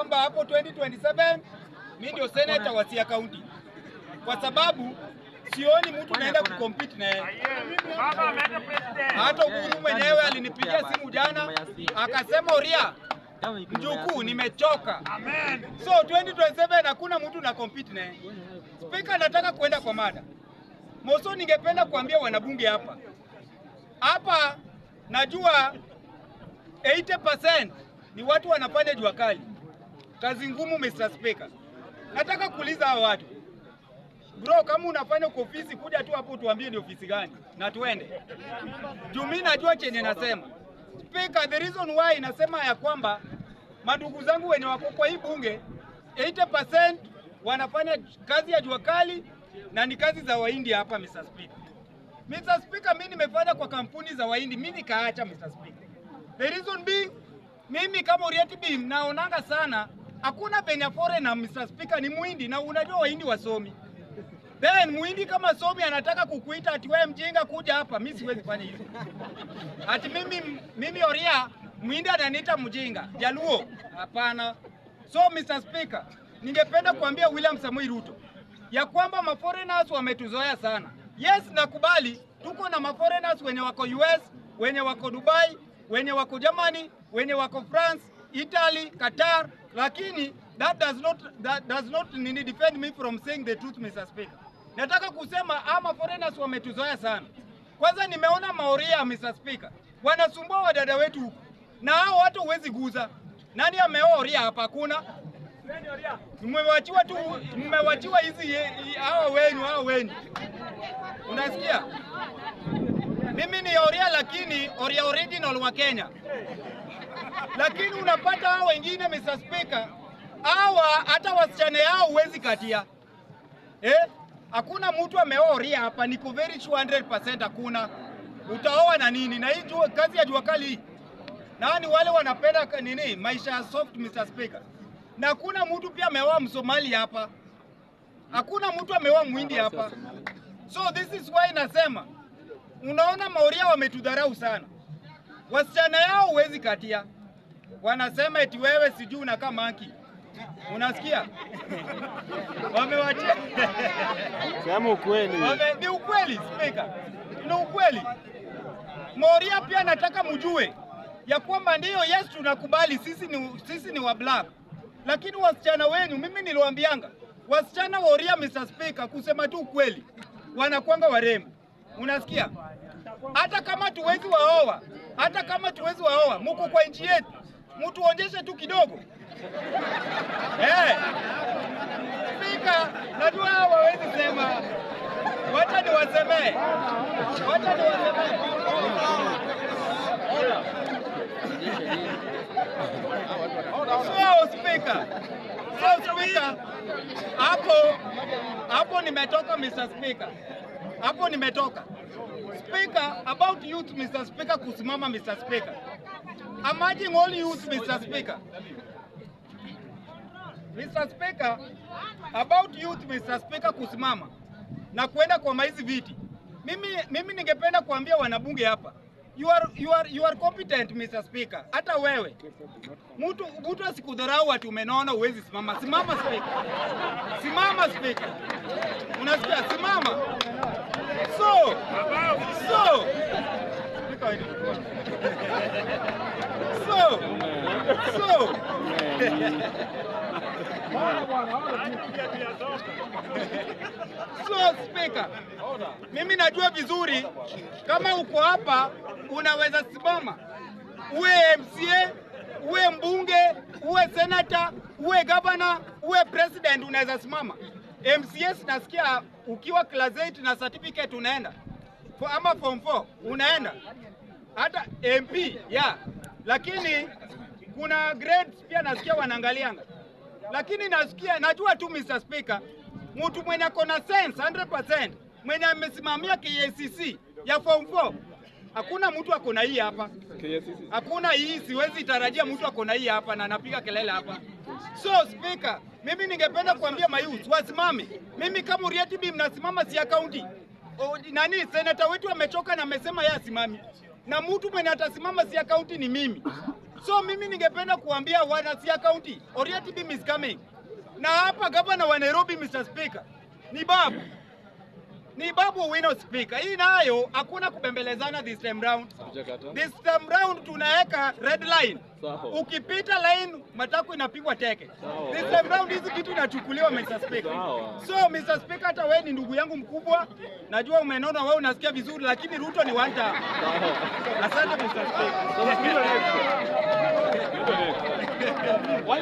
kwamba hapo 2027 mimi ndio senator wa Siaya County, kwa sababu sioni mtu naenda kucompete na yeye. Hata Uhuru mwenyewe alinipigia simu jana akasema, Oria mjukuu, nimechoka. So 2027 hakuna mtu na compete na yeye. Speaker, nataka kwenda kwa mada. Moso, ningependa kuambia wanabunge hapa najua 80% ni watu wanafanya jua kali, kazi ngumu. Mr. Speaker, nataka kuuliza hao watu, bro, kama unafanya kwa ofisi, kuja tu hapo tuambie ni ofisi gani na tuende. Juu mimi najua chenye nasema. Speaker, the reason why nasema ya kwamba madugu zangu wenye wako kwa hii bunge 80% wanafanya kazi ya jua kali na ni kazi za Wahindi hapa. Mr. Speaker, Mr. Speaker, mimi nimefanya kwa kampuni za Wahindi, mimi nikaacha. Mr. Speaker, the reason being, mimi kama Oriati Bim naonanga sana hakuna penya foreigner. Mr. Speaker, ni Muhindi, na unajua Wahindi wasomi. Then Muhindi kama somi anataka kukuita ati wewe mjinga kuja hapa, mimi siwezi fanya hivyo. Ati mimi Oria Muhindi ananiita mjinga, Jaluo, hapana. So Mr. Speaker, ningependa kuambia William Samoei Ruto ya kwamba maforeigners wametuzoea sana. Yes, nakubali tuko na maforeigners wenye wako US, wenye wako Dubai, wenye wako Germany, wenye wako France, Italy, Qatar, lakini that does not defend me from saying the truth. Mr. Speaker, nataka kusema ama foreigners wametuzoea sana. Kwanza nimeona Maoria, Mr. Speaker, wanasumbua wadada wetu huku, na hao watu huwezi guza. Nani ameoa Oria hapa? Hakuna. Mmewachiwa hizi hao wenu. Unasikia? Mimi ni Oria, lakini Oria original wa Kenya. Lakini unapata hao wengine, Mr. Speaker, hawa hata wasichana yao huwezi katia. Hakuna mtu ameoa Oria hapa, niko very sure 100% hakuna. Utaoa na nini? Na hii kazi ya jua kali hii. Nani wale wanapenda nini? Maisha ya soft, Mr. Speaker. Na hakuna mtu pia ameoa Msomali hapa. Hakuna mtu ameoa Muhindi hapa. So this is why nasema, unaona Maoria wametudharau sana. Wasichana yao huwezi katia. Wanasema eti wewe sijui unakaa monkey. Unasikia? Wamewachia. Sema ukweli. Ni ukweli, Speaker. Ni ukweli. Maoria pia nataka mjue ya kwamba ndio, yes, tunakubali sisi ni wa black. Lakini wasichana wenu, mimi niliwaambianga, wasichana wa Oria, Mr. Speaker, kusema tu ukweli, wanakuanga warembo. Unasikia? Hata kama tuwezi waoa, mko kwa nchi yetu, mtu onyeshe tu kidogo. Speaker, najua hawawezi sema. Wacha niwasemee. So Speaker, hapo nimetoka, Mr. Speaker. Hapo nimetoka. Speaker, about youth, Mr. Speaker, kusimama, Mr. Speaker. I'm urging all youth, Mr. Speaker. Mr. Speaker, about youth, Mr. Speaker, kusimama na kwenda kwa maizi viti. Mimi ningependa kuambia wanabunge hapa, you are competent, Mr. Speaker. Hata wewe mtu asikudharau ati umenaona uwezi simama. Simama Speaker. Simama Speaker. Unasikia? Simama. So Speaker, mimi najua vizuri kama uko hapa unaweza simama, uwe MCA, uwe mbunge, uwe senator, uwe governor, uwe president, unaweza simama. MCS nasikia ukiwa class 8 na certificate unaenda. Ama form 4 unaenda. Hata MP, lakini kuna grades pia nasikia wanaangalianga. Lakini najua tu Mr. Speaker, mtu mwenye kona sense 100%, mwenye amesimamia KCC ya form 4, hakuna mtu akona hii hapa. Hakuna hii, siwezi tarajia mtu akona hii hapa na anapiga kelele hapa. So Speaker, mimi ningependa kuambia mayouth wasimame. Mimi kama Oriati Bim nasimama Siaya County. Senator wetu amechoka na amesema yeye asimami. Na mtu mwenye atasimama Siaya County ni mimi. So mimi ningependa kuambia wana Siaya County, Oria team is coming. Na hapa gavana wa Nairobi Mr. Speaker ni Babu Owino Speaker. Hii nayo hakuna kubembelezana this time round. This time round tunaweka red line. Ukipita line matako inapigwa teke. This time round hizi kitu inachukuliwa Mr. Speaker. So Mr. Speaker, hata wewe ni ndugu yangu mkubwa. Najua umenona wewe unasikia vizuri, lakini Ruto ni one time. Asante Mr. Speaker. Why